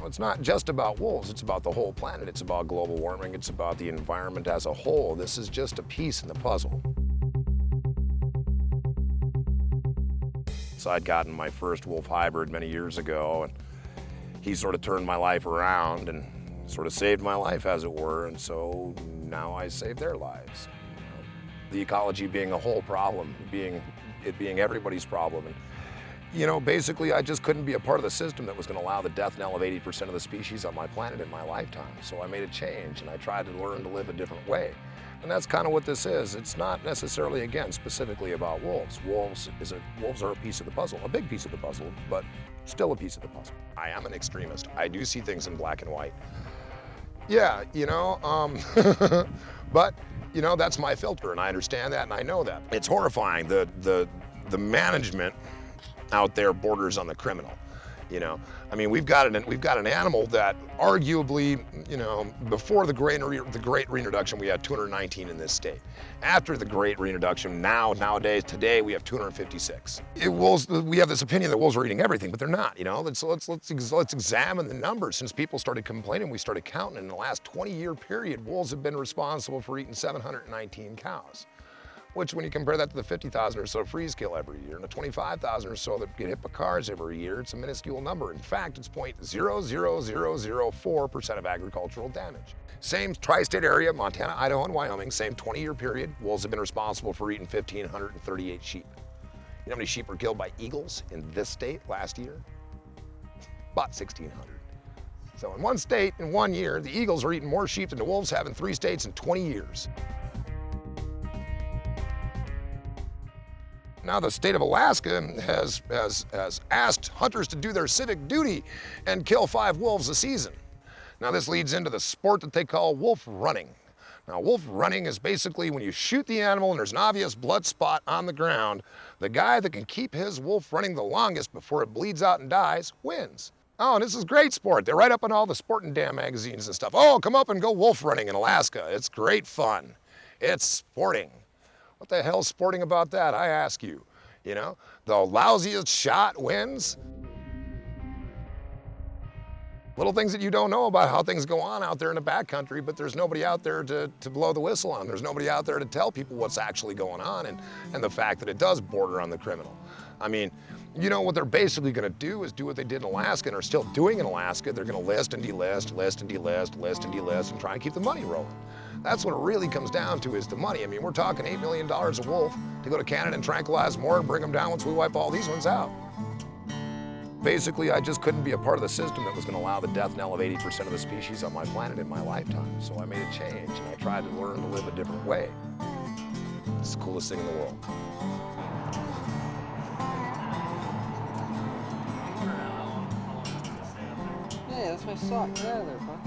it's not just about wolves, it's about the whole planet. It's about global warming, it's about the environment as a whole. This is just a piece in the puzzle. So I'd gotten my first wolf hybrid many years ago, and he sort of turned my life around and sort of saved my life, as it were, and so now I save their lives. The ecology being a whole problem, it being everybody's problem. And, basically I just couldn't be a part of the system that was going to allow the death knell of 80% of the species on my planet in my lifetime. So I made a change, and I tried to learn to live a different way. And that's kind of what this is. It's not necessarily, again, specifically about wolves. Wolves are a piece of the puzzle, a big piece of the puzzle, but still a piece of the puzzle. I am an extremist. I do see things in black and white. Yeah, but, that's my filter, and I understand that, and I know that. It's horrifying. The management out there borders on the criminal. I mean, we've got an animal that arguably, before the great reintroduction, we had 219 in this state. After the great reintroduction, today we have 256. We have this opinion that wolves are eating everything, but they're not. Let's examine the numbers. Since people started complaining, we started counting. In the last 20-year period, wolves have been responsible for eating 719 cows. Which, when you compare that to the 50,000 or so freeze kill every year and the 25,000 or so that get hit by cars every year, it's a minuscule number. In fact, it's 0.00004% of agricultural damage. Same tri-state area, Montana, Idaho, and Wyoming, same 20-year period, wolves have been responsible for eating 1,538 sheep. You know how many sheep were killed by eagles in this state last year? About 1,600. So in one state, in 1 year, the eagles are eating more sheep than the wolves have in 3 states in 20 years. Now the state of Alaska has asked hunters to do their civic duty and kill 5 wolves a season. Now this leads into the sport that they call wolf running. Now wolf running is basically when you shoot the animal and there's an obvious blood spot on the ground, the guy that can keep his wolf running the longest before it bleeds out and dies wins. Oh, and this is great sport. They're right up on all the sporting damn magazines and stuff. Oh, come up and go wolf running in Alaska. It's great fun. It's sporting. What the hell's sporting about that, I ask you? The lousiest shot wins? Little things that you don't know about how things go on out there in the backcountry, but there's nobody out there to blow the whistle on. There's nobody out there to tell people what's actually going on and the fact that it does border on the criminal. I mean, what they're basically going to do is do what they did in Alaska and are still doing in Alaska. They're going to list and delist, list and delist, list and delist, and try and keep the money rolling. That's what it really comes down to, is the money. I mean, we're talking $8 million a wolf to go to Canada and tranquilize more and bring them down once we wipe all these ones out. Basically, I just couldn't be a part of the system that was going to allow the death knell of 80% of the species on my planet in my lifetime. So I made a change, and I tried to learn to live a different way. It's the coolest thing in the world. Hey, that's my sock. Get out of there, bud.